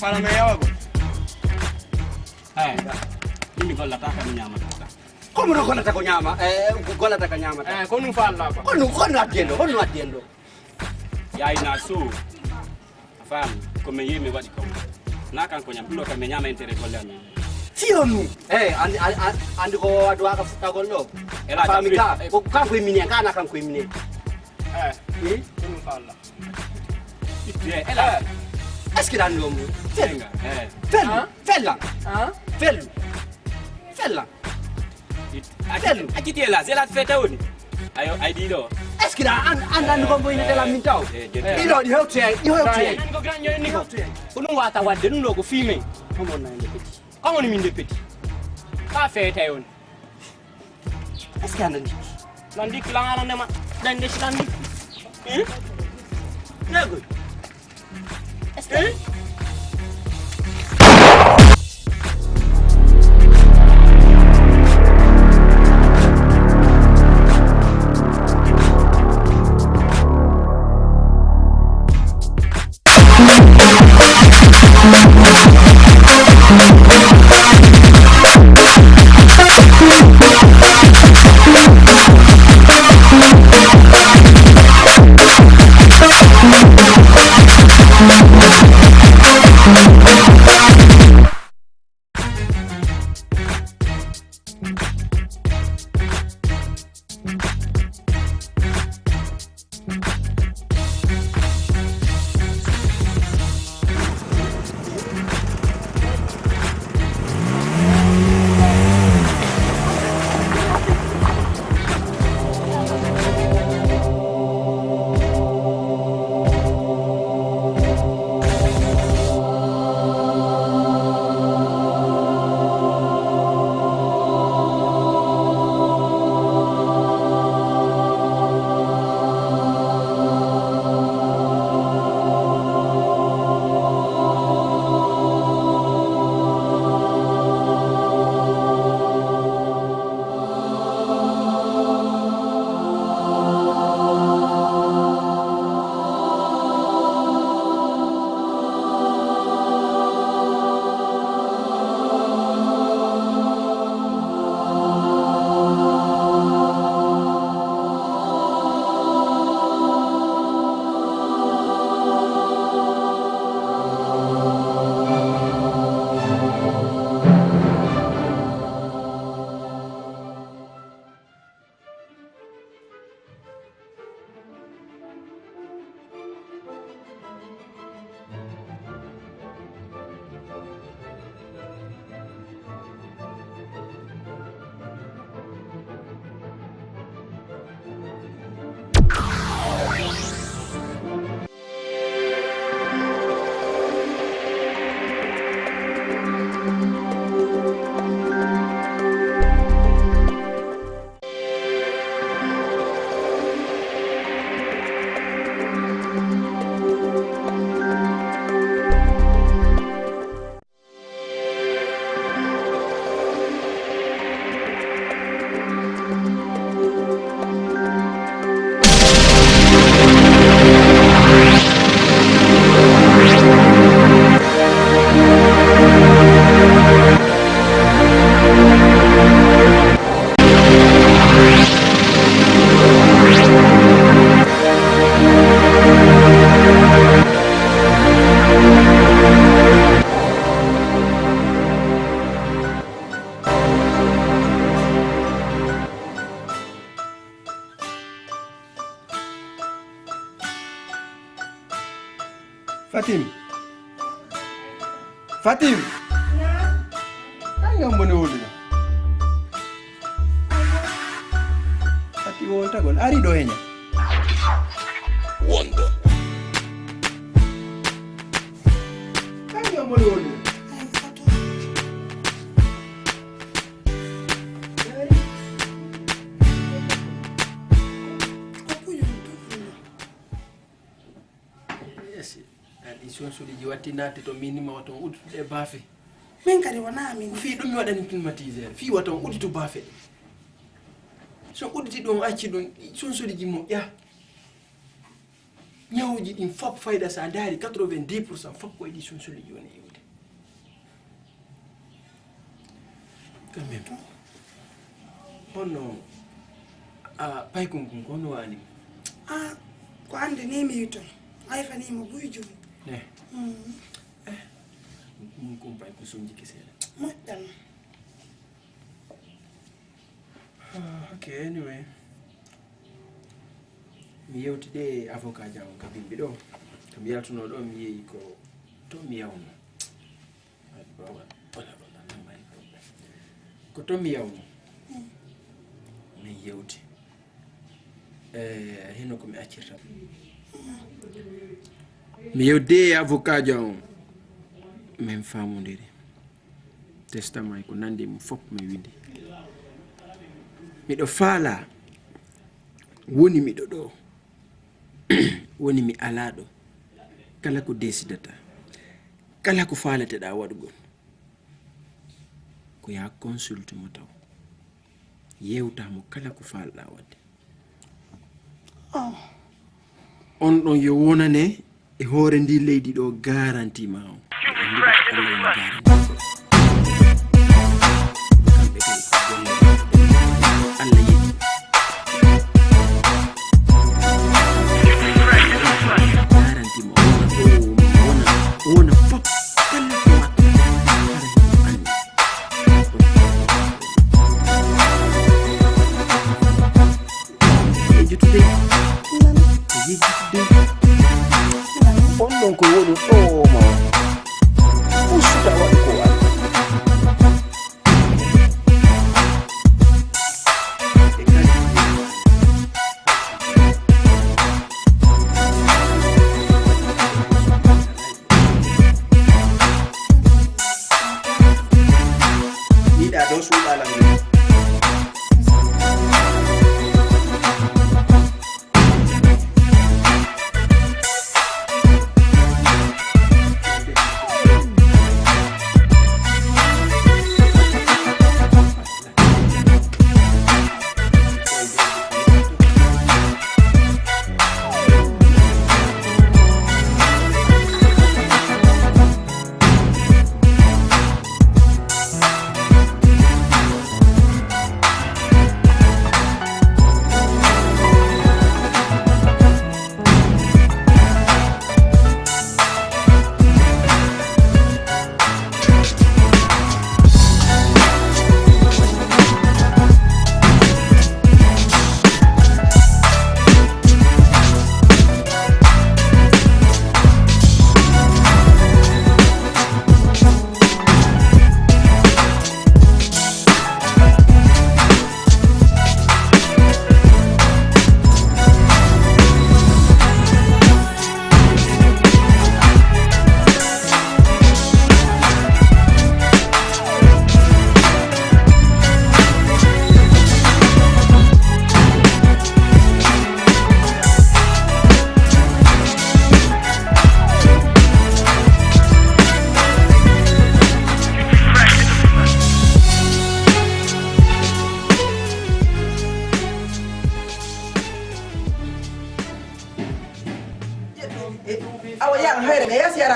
fala me yawa go. Mimi golla ta kan nyama ta. Come non golla ta ko nyama? Golla ta ka nyama ta. Ko nu falla ba. Kono atiendo. Ya ina so. Afam, come yemi wadi ko. Na kan ko nyama lo kan nyama intere golla mi. Tionu. Andi ko adu aka futa gollo. Era famika. Ko kan ko mini kana kan ko mini. Ko nu falla. Ela. Est-ce qu'il a un homme? Fella. Akiti la, c'est la fête oni. Ai di do. Est-ce qu'il a un homme in della mintao? Io di hotel. Ko granyo ni ko. Unu wata wadde nu ko fime. Come on inde petit. Comment ni minde petit. Ka fête oni. Est-ce qu'il a un Landik la ngala nema. Dan de landik. Nago. Est-ce que Fatim. Kaya mo nuli. Fatim wonta gon ari do henya. Wonder. Kaya mo nuli. Soli jiwati nati to minima wato udu e bafe men kadi wana min fi dum mi wadani climatiser fi wato udu to bafe so uditi don acci don son soli jimo ya nyawji din fop fayda sa dari 90% fop ko edi son soli joni yude quand même. Oh non. Pay kun kono wani. Ko ande ni mi to. Ay fani mo buy jum. Mun ko pay ko sonji kesela. Mo tan. Okay, anyway. Mi yewtide avocat jam ka bimbi do. To mi yaltuno do mi yeyi ko to mi yawno. Ko to mi yawno. Mi yewti. Hino ko mi accirta. Mi yewde avocat jam même famondiri. Testament ko nande mo fop mi windi. Miɗo faala woni miɗo ɗo woni mi alaɗo kala ko desidata kala ko faalateɗa waɗugol ko ya consulte mo taw yewtamo kala ko falɗa wadde on ɗon yo wonane e hoore ndi leydi ɗo garanti ma on Allah yidi garanti mo wona fop kala ko watta on ɗon ko woni ɗo ma usuta waɗi ko waɗi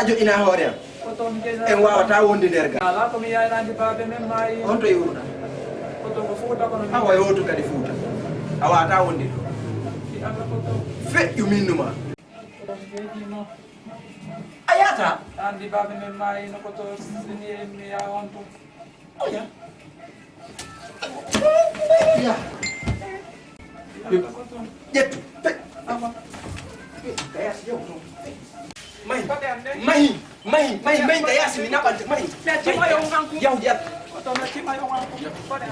radio ina hoore en wawata wonde nder ga ala ko mi yayrandi baabe men maayi on to yewruɗa koto ko fuuta kono mi awa yewtu kadi fuuta a wawata wonde ɗo feƴƴu minnuma a yata andi baabe men maayi no koto sini en mi ya on to oya ya ƴettu kayas yewto mahi kayas mi naɓante mahi yaw jat koto na tima yo wan ko de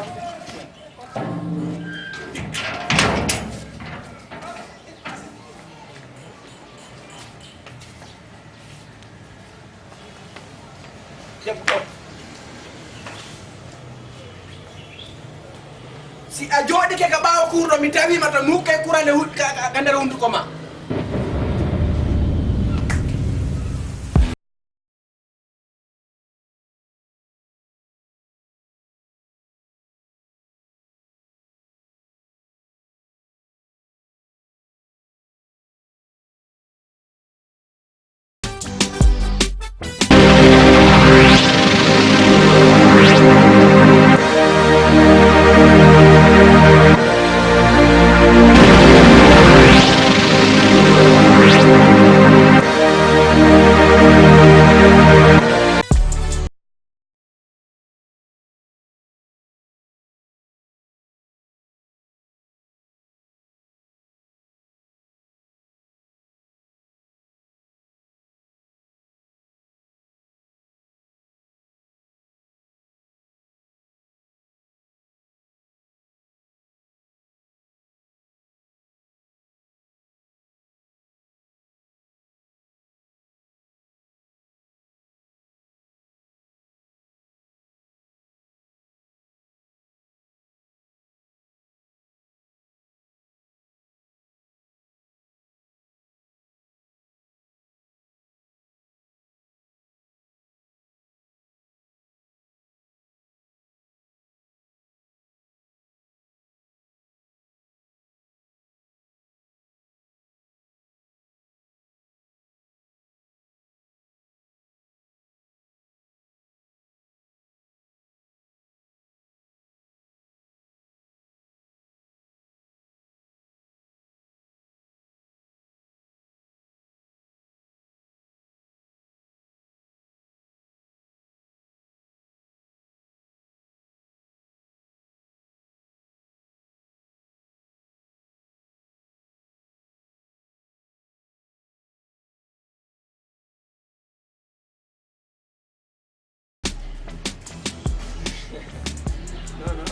si a jooɗike ka ɓaawa kurɗo mi tawima to nukke kurande ka nder hunduko ma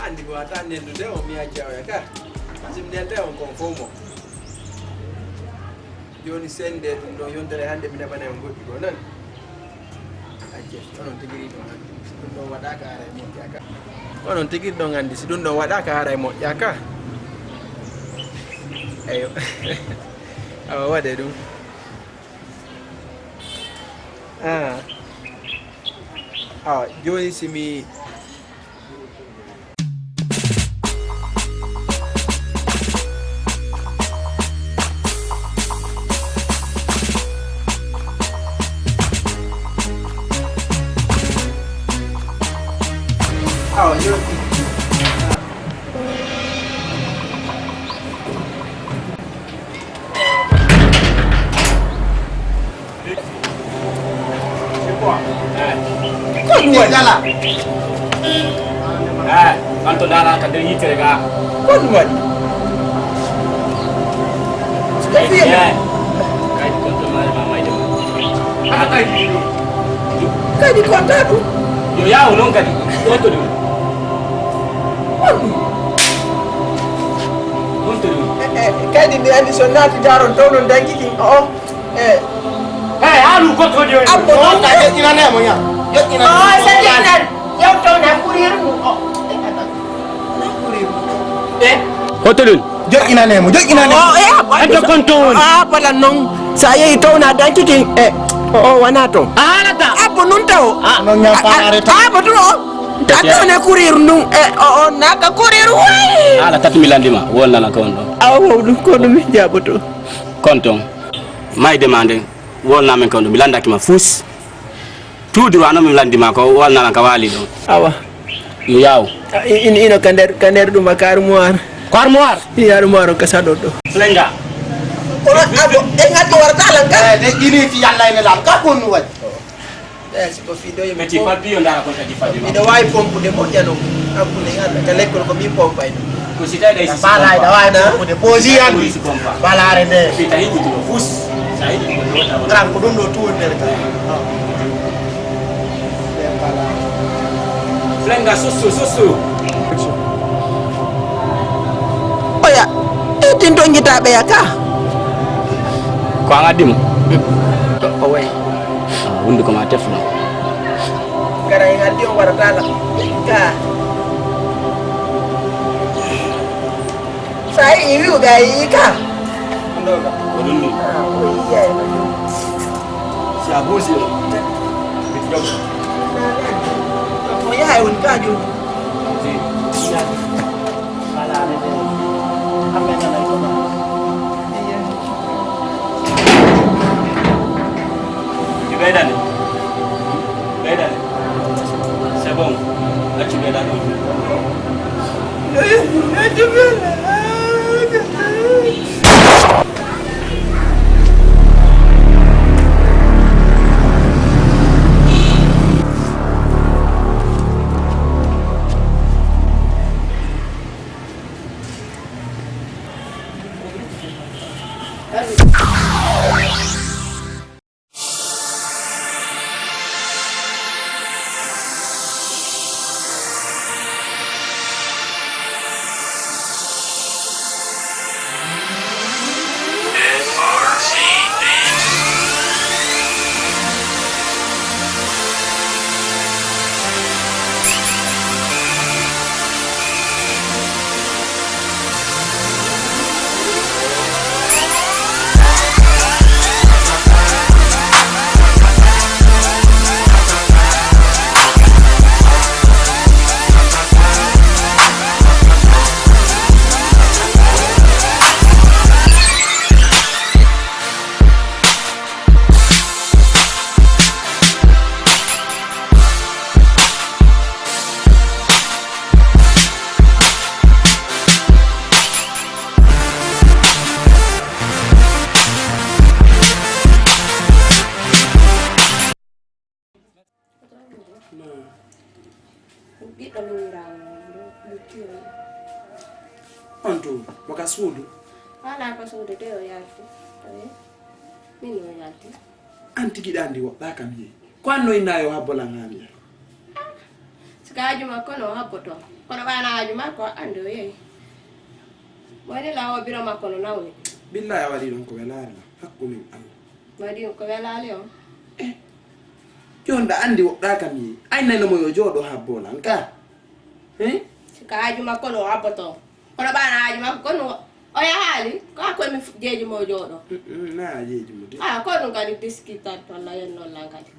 andi ko atande ndo deo mi ajaw ya ka asim dente on conformo joni sende dum do yondere hande mi nebana on goddi go nan ajje onon tigiri do nan dum do wada ka ara mi jaka onon tigiri do ngandi si dum do wada ka ara mo jaka ayo awa wade dum joni simi Jala. Kanto dara ka de yitere ga. kon wadi Kay konto mai de. Aka kadi kontatu yo yawo non kadi. Konto de. Konto de. kadi mi andi so naati jaron tawnon dangiki Alu konto de. abbo Oh, tak ada ina ne mo ya. Yo ina. Oh, sadinan. Yow taw na kurir mu. Hotelun. Yo ina ne mo. Yo ina ne. Ento konto. bala non sa yeyi tawna dangiki wana to Alata. abbo nun taw Non nya faare ta. abbo to atone courir nun naka courir way Ala 4 milandima wonna la konto. awo dum ko dum jaboto Konto. Mai demande wonna men konto milanda ki ma fus. Tout droit no milandima ko wonna la ka wali do. awa Yo yawo. ino kander dum bakar muar Ko armoire. yar muar ka sado do Flenga. kono abbo ngati warata lan ka De ini fi yalla ina lam ka ko nu wadi. ko fi do yemi Meti palpi on dara ko tadi fadi. ida way pompu de mojjano abbu ne yalla ka lekkol ko mi pompay Ko sita dai si. Bala da wa na ko de pozi yan. Ko si pompa. Balare de. Pita hidi to fus. Sa hidi ko do ta. Ran ko dum do tuwo der ka. Flenga susu. oya etin to ngitabe yaka Ko angadim. o way Wundu ko ma tefno. gara ngaldi o warata la ka sai iwi ga yika ndoga Wundu. si abusi ko yaay won kaju Balare de. Amena na ko. Bedane. C'est bon. Là tu bedane. Ɓiɗɗo lumirawo luttiyo on to maka suudu wala ko suudete o yalti min o yalti an tigi ɗandi woɓɓa kam yi ko anno innayo ha bolangami so Sikajuma kono hapoto. Kono bana ajuma ko ando ye. Wani lawo biro makono nawni. Billahi wadi don ko welare hakku min Allah. Wadi ko welale o. Jonda andi wodda kam yi. Ay nana mo yo jodo ha bolan ka. Sikajuma kono hapoto. Kono bana ajuma kono oya hali ko mi jeji mo jodo. Na jeji mo de. Kono kadi diskita to la yen non lankati.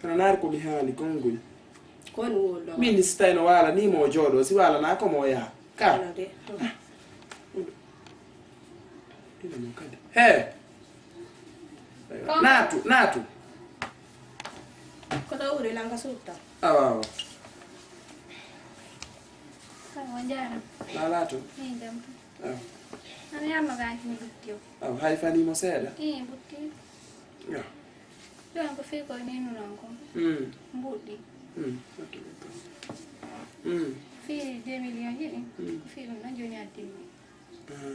Kana nar ko mi hali kongul. Kono wodo. Minister no wala ni mo jodo si wala na ko mo ya. Ka. Hey. Natu. Kota ure langa sutta. Awa. Buongiorno. Lalato. Niente. Ah. Andiamo avanti mi buttio. Hai fani mo seda? Buttio. Ja. Io non posso fare nemmeno nanco. Butti. Fii 2 millions yini. Fii non joni addimi.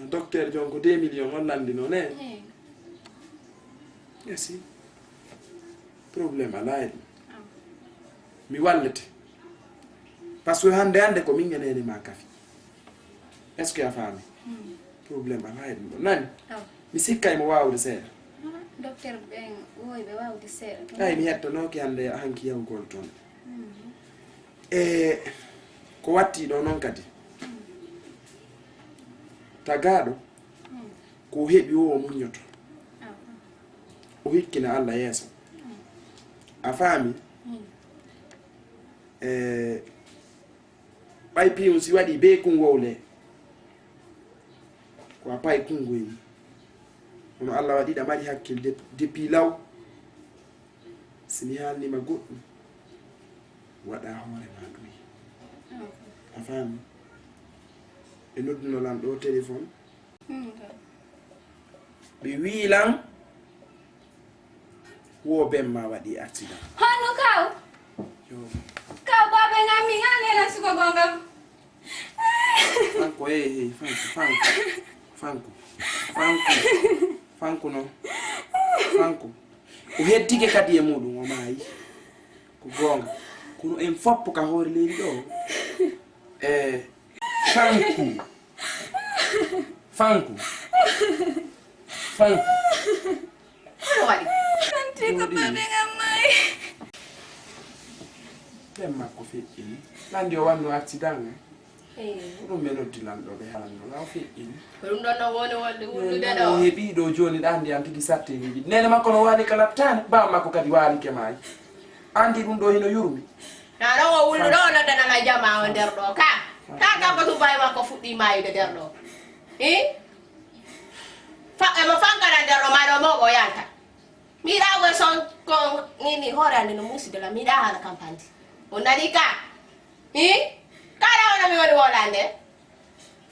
Docteur jonko 2 millions on landi non eh? Yes. Problème ala mi wallete. Parce que hande ko min ngenene ma kafi. Est-ce que a fami? Problème ala nani? Mi sikkay mo wawde seeda. Docteur ben woy be wawde seeda. Ay mi hetto no ki hande hanki yaw gol ton. Ko watti do non kadi. Tagado ko hebi o munyoto. O hikkina Allah yeso. A fami bay piun si wadi be kungole ko apay kungoyi ono Allah wadi da mari hakkil depuis law sini halni ma goddu wada hore ma duyi a fami e nodduno lam do téléphone bi wiilan wo bemma wadi accident Hanu kaw. yo Kaw baba ngami ngane na suko gonga. Franco Franco no Franco o heddike kadi e mudum o mayi ko gonga kono en foppo ka hore leedi do Franco Wadi. Nanti ko baba ngamai. Bemma ko feccini landi o wanno accident ɗum men oddilanɗo ɓe halanno law feƴƴini Ɗum ɗon no woni wonde wullude o ɗo. heeɓi ɗo joni ɗa andi an tigi satteji nene makko no waali ka laɓtani bawa makko kadi waalike maayi andi ɗum ɗo hino yurmi Na ɗon o wulluɗo o noddanana jama o nder ɗo ka. Ka kam ko tubaye makko fuɗɗi mayude nder ɗo. Emo fankana nder ɗo maɗo mogo yanta. Miɗa go son ko nini hore ande no musidala miɗa hala campagne. O nani ka. Kala ona mi woni wolande.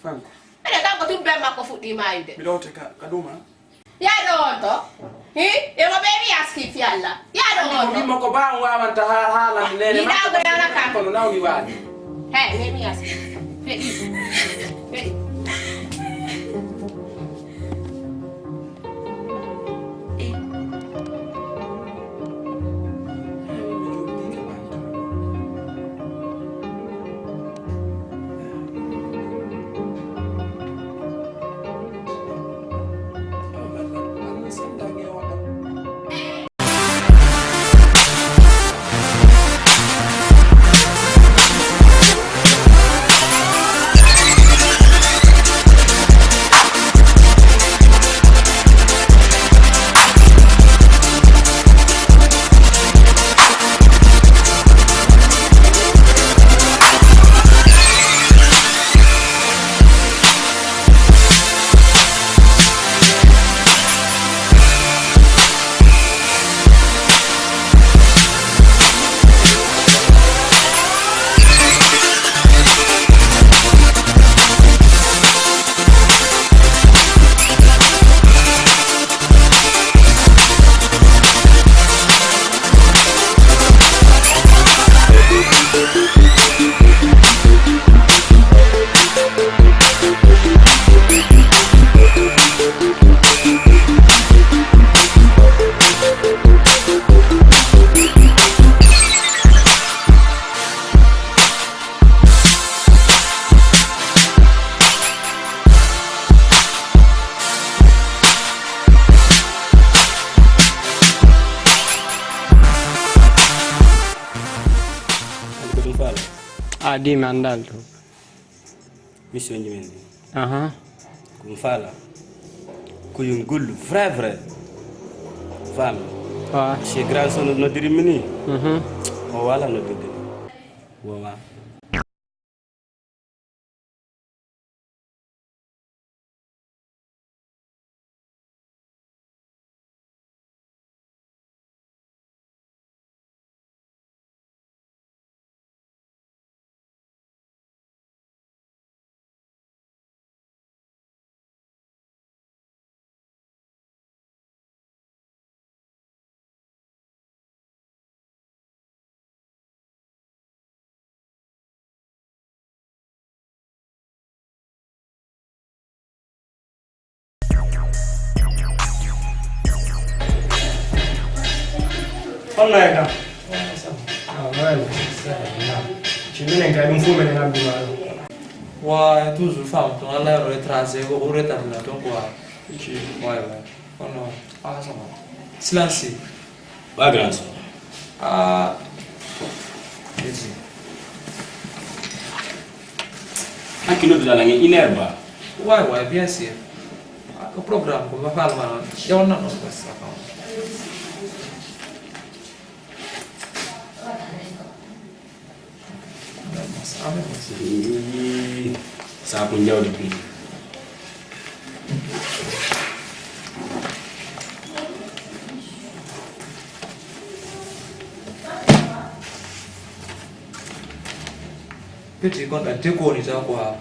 Franco Ene kam ko tumbe makko fuɗɗi mayude. mi ɗowte ka ɗuma Yaɗo on to. Emo ɓeɓi yaski fiyalla. Yaɗo on to. wimmo ko bawon wawanta haalande nene Miɗa go yana kam. kono nawni waali Hey, ɓeɓi yaski. Feɗi. di mandal to. Mission nyimendi. Aha. Kumfala. Kuyungul vrai. Fam. Wa. Chez grâce no dirimini. O wala no dede. Wa. Hola, Eda. Well, ci viene anche un fumo nella bimala. Ouais, toujours femme, on a l'air retracé, au retard là, donc ouais. Ouais. Oh non, ah ça va. Silence. Wa grand. Ah. Vas-y. Akino de la ngi inerba. Ouais, bien sûr. Le programme, on va faire le mal. Il y a un an, ça. Sa ko njawdi bi. Petit quand tu connais ça quoi.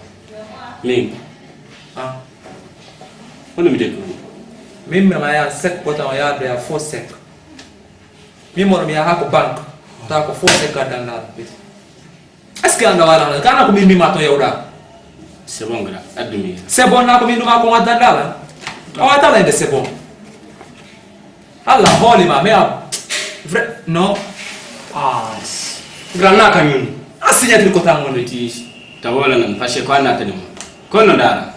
Ling. Ah. Hono mi deko. Mimi na ya sec kota ya de ya fo sec. Mimi mo mi ya hako bank. Ta ko fo sec kada na petit. Est-ce que anda wala kana ko mimi mato yauda? C'est bon gra, adumi. C'est bon na ko mimi ma ko wadanda. Awata la de c'est bon. Allah holy ma mea. Vrai non. Ah. Grana kanyu. Asinya tili kota ngono. Ti tawola nan fashe kwa na tani. Kono dara.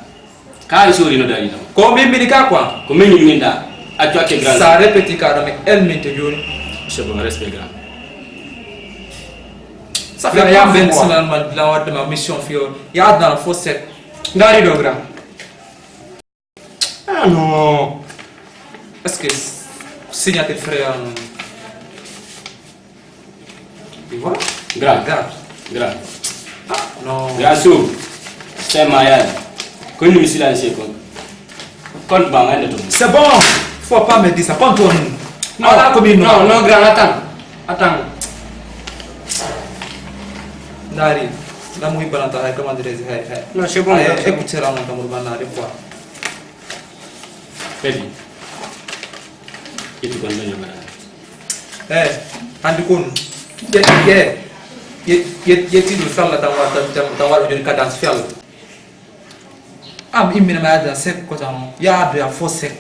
Kai suri no dari. Ko mimi ni kakwa. Ko mimi minda. Atu ake grand. Ça répète kada avec elle minte joni. C'est bon respect grand. Ça fait ya ben finalement la wad ma mission fio. Ya dans la fo sec. Ngari do gra. Ah no. Est-ce que signate frère tu vois? Grand. Ah, non. Gaso. C'est mayal. Ko ni silence ko. Kon ba ngande to. C'est bon. Faut pas me dire ça. Pas toi. Non, non, grand, attends. Nari. La mouille balanta hai comment dire hai. Non, c'est bon. Écoutez là on tamur banari quoi. Fedi. Itu kon dañu bara. Andi kun. Yeti du salla tawar joni cadence fial. Am imina ma ada sec ko tan. Ya do ya fo sec.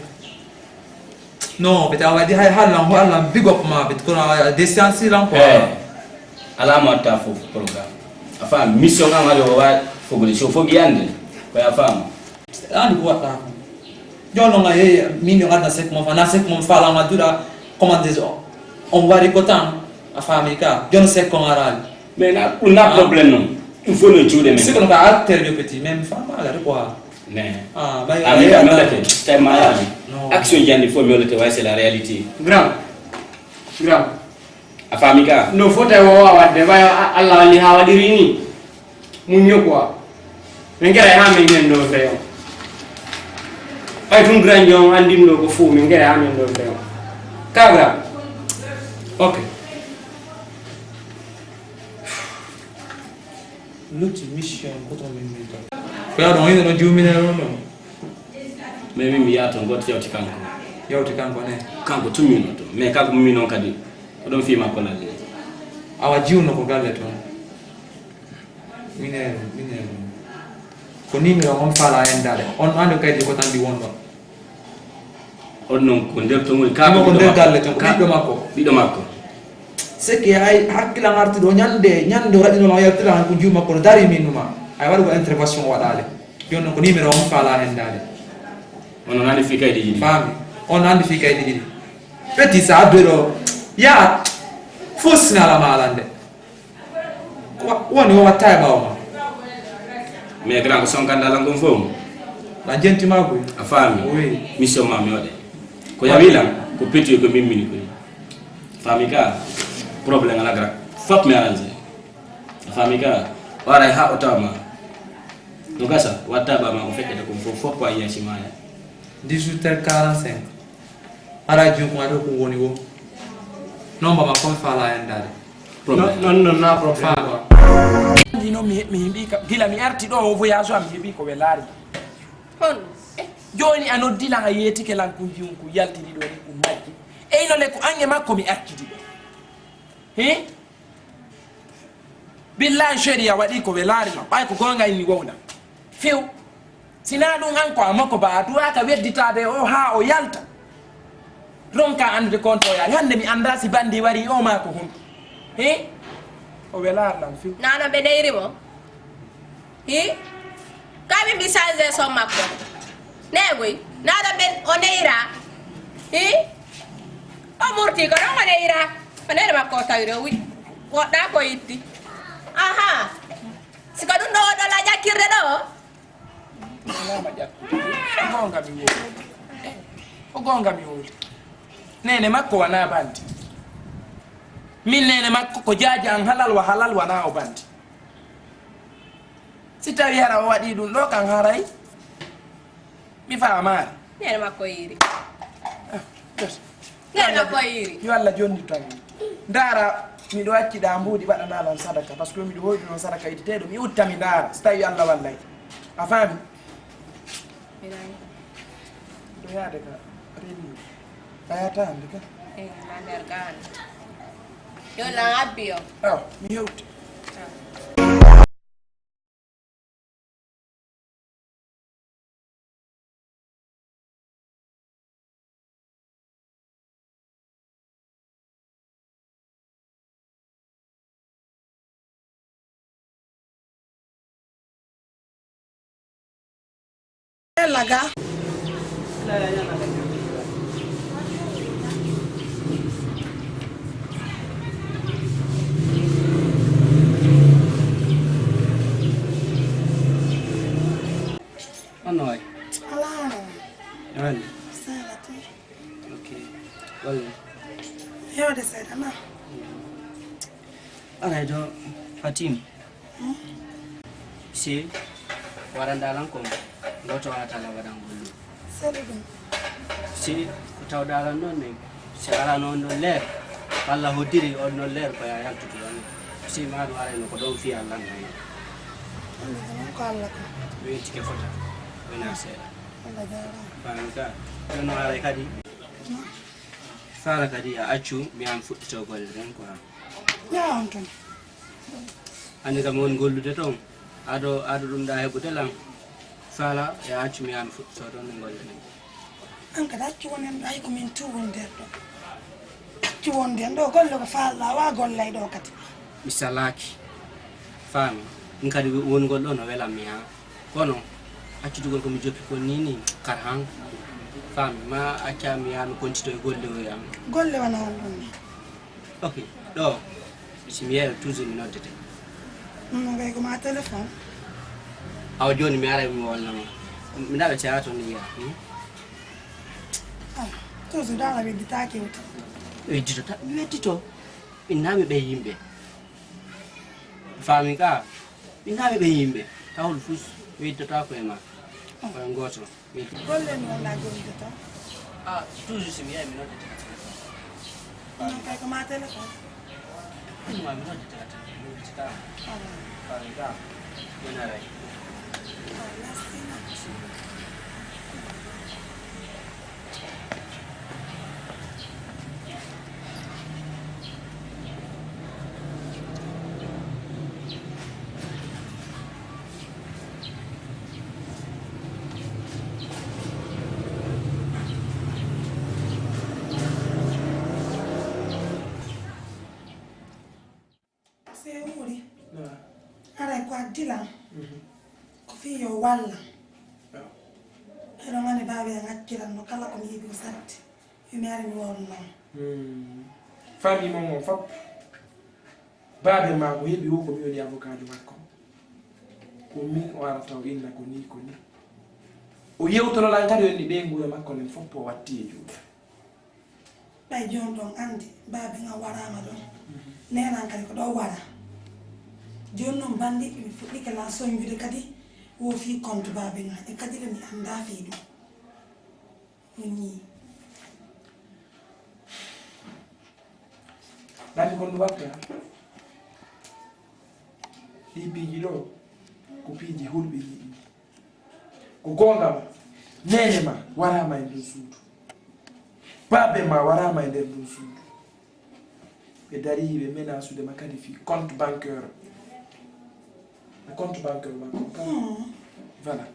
Non, beta wadi hay halan big up ma bit kona des séances là quoi. Ala ma ta fo programme. Afa mission nga ngalo wa fo goli so fo giande. Ko ya fam. Andi ko ta. Jono nga ye minyo ngada sec mo fa na sec mo fa la madura comment des on va récolter afa america. Jono sec ko ngaral. Mais on a problème non. Il faut le tuer mais. C'est qu'on va alter le petit même femme là quoi. Mais ah bah America non la tête. C'est malade. Action il faut mieux le te c'est la réalité. Grand. Afa america. No foto wa wadde ba Allah li hawadiri ni. Munyo kwa. Ngere ha men ndo feo. Ay tun grand jom andino ko fu min ngere ha men ndo feo. Kabra. OK. L'autre mission quand on met. Kwa ndo ino ndo minero no. Mimi mi yato ngoti yauti kanko. Yauti kanko ne. Kanko tumino to. Mais kanko mimi non kadi. Odon fi ma kola le. Awa jiuno ko galle to. Minero. Ko nimero on fala endale. On ando kay ko tan di wondo. On non ko nder to ngol Ka ko nder galle to ko bido makko. C'est que ay hakila ngarti do nyande radino no yaltira ko juma ko dari minuma. Ay waru intervention wadale. Jonno ko nimero on fala endale. On nani fika idi. Fami. On andi fika idi. Petit sa adoro. Ya fosna la malande. woni wo watta bawma mais grand ko son kandala ngom fom la jenti mako afami oui mission ma mi wade ko yawila ko petit ko mimmini ko fami ka problème ala gra fop me arrange fami ka wara ha otama do gasa watta ba ma ko fekkete ko fop ko ayasi ma 18h45 ara ju ko ado ko woni wo non baba ko fala endare non na problème dino mi himbi ka gila mi arti do voyage am hebi ko welari hon joni ano dila ha yeti ke lan ku jiunku yaltiri do ni ku majji e no le ko ange makko mi akkidi he billahi sharia wadi ko welari ma bay ko gonga ni wona few sina dum an ko amako ba du aka wedditade o ha o yalta ronka ande konto ya hande mi anda si bandi wari o ma ko hum he o welar lan few nana be deyri mo hi kabi bi change so makko negoy nana be o neira hi o murti ko do neira onere makko tawiro wi wodda ko yitti aha siko dum do la jakirde do lama jakku gonga mi wo o gonga mi wo nene makko wana bandi min nene makko ko jaaji an halal wana o bandi si tawi hara o waɗi ɗum ɗo kan haray mi famari nene makko yiri nene makko yiri yo Allah jonni tan ndara miɗo acciɗa mbuuɗi waɗanalan sadaka par ce que miɗo hoyɗi noon sadaka iditeɗo mi utta mi ndara so tawi Allah wallay a faami ɗo yaade ka renni ɓayata hande ka na nder gane yo lan abbi yo aw mi hewti laga Anoy. alana Well, salati okay. Well, yo de sedana alright, Fatim. Si warandalan ko goto atala wadan gollu. sedum Si tawdalan non ne si ala non non leer walla hodiri on non leer ko ya yaltutu on. Si ma do ara no ko don fi Allah ngani. ko alla ko Wi tike fota. Wena seeda. alla dara Fanka. No ara kadi. Sara kadi a accu mi am fuddito golle den ko. ya on ton Ande kam won gollude ton. Ado dum da hebude lam. Sala ya accu mi am fuddito don golle den. an ka dacci wonen ay ko min tu won der do ci won den do golle ko faala wa gollay do kati Misalaki. Fami. Nkadi won gollo no wela mi ha. Kono accu gol ko mi joppi ko nini karhan. Fami ma acca mi am kontito e golle o yam. golle wana on don Okay. Do. Bisimiya toujours mi noddete. non ngay ko ma téléphone Aw joni mi ara mi wonna mo. Mi dabe ci ato ni ya. ah toujours dala be ditake wuta Weddito ta weddito. Innaami be yimbe. Fami ka. Innaami be yimbe. Tawul fus weddata ko e ma. Ko ngoto. golle ni wala golle ta Ah, toujours simi mi noddete. non kay ko ma téléphone Ma mi noddete ta. Ta. Fami ka. Ina rai. se wuri ara ko adila ko fi yo walla eɗo ngani baabi en acciran no kala ko mi yiɗi o satti mi ari mi wol non famille mon fop baabe ma ko heɓi wo ko mi woni avocat makko ko min o ara taw inna ko ni o yewtoroɗan kadi wonni ɓe nguura makko nen fof o watti e juuɗe ɓay jon ɗon andi baabe nga warama ɗon nenan kadi ko ɗo wara joni noon bandiɓe mi fuɗɗike la soñjude kadi wo fi compte baabe nga e kadi le mi anda fi ɗum woni ɗandi kon ɗum watta ɗi piiji ɗo ko piiji hulɓe yiɗi ko gonga ma nene ma warama e nder suudu baabe ma warama e nder ɗum suudu ɓe dari ɓe menasude ma kadi fi compte banqueur compte banqueur makko voilà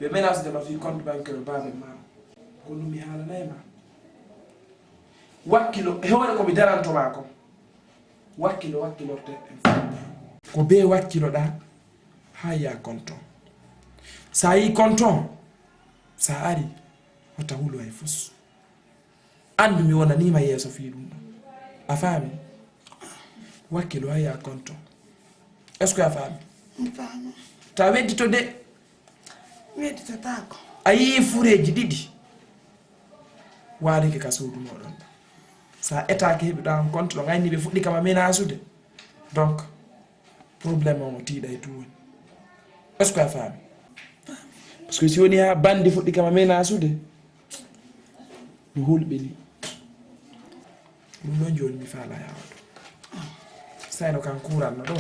ɓe menasude ma fi compte banqueur baabe ma ko ɗum mi haalanayi ma wakkilo hewre komi darantoma ko wakkilorte ko be wakkiloɗa ha ya conton sa yi conton sa ari hota hulo hay fus andu mi wonanima yeeso fi ɗum ɗo a faami wakkilo ha ya conton est ce que a faami ta weddito de wedditotako a yii fureji ɗiɗi waarike ka sowdu moɗon sa etake heɓiɗa on compte ɗo gayni ɓe fuɗɗi kama menasude donc probléme o tiiɗa e tout woni est ce que a faami par ce que si woni ha bandi fuɗɗi kama menasude mi hulɓe ni ɗum ɗon joni mi faala yawato sayno kan kuranno ɗo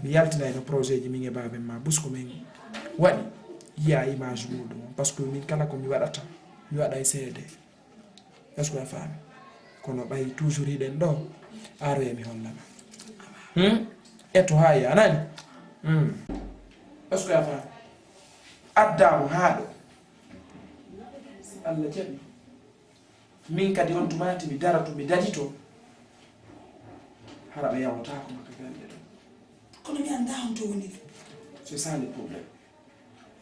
mi yaltinayno projet ji min e baben ma busko min waɗi yiya image muɗum par ce que min kala komi waɗata mi waɗa e seede est ce que a faami kono ɓay toujours hiɗen ɗo aroye mi hollama eto ha yi anani est ce que a faami addamo haɗo allah jaɓi min kadi on tumati mi dara to mi daɗi to hara ɓe yawatako maka galle ɗo kono mi anda on to woni c'est ça le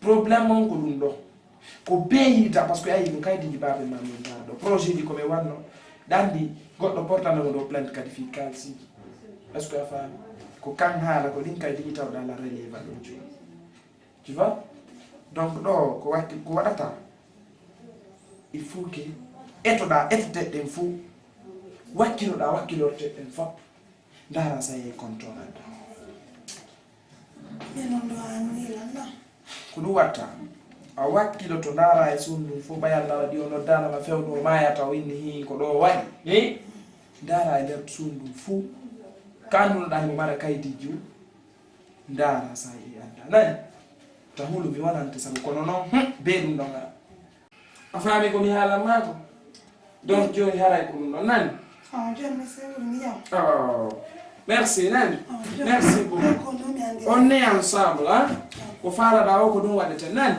probléme on ko ɗum ɗo ko beeyita par ce que ayi ɗum kaydiji baabe ma min dara ɗo projet ji koɓe wanno ɗandi goɗɗo portanamo ɗo plainte kadi fi kalsiji est ce que a faami ko kan haala ko ɗin kaydi tawɗa la relève ɗum joni tu vois donc ɗo ko waɗata il faut que etoɗa etoteɗɗen fo wakkinoɗa wakkilorteɗen fop dara sa ye contrôlade minon ɗo annilanna ko ɗum watta a wakkilo to dara e sundum fo ɓayalla waɗi o noddanama fewno o mayata o inni hi ko ɗo waɗi dara e nder sundum fo kandunoɗa himo mara kaydiji dara sa yi anda nani ta hulu mi wonante sabu kono noon be ɗum ɗon gara a faami komi haalan mako donc joni haray ko ɗum ɗon nani joni mi sewni yaw merci nani merci beaucoup on est ensemble ko faalaɗa o ko ɗum waɗete nani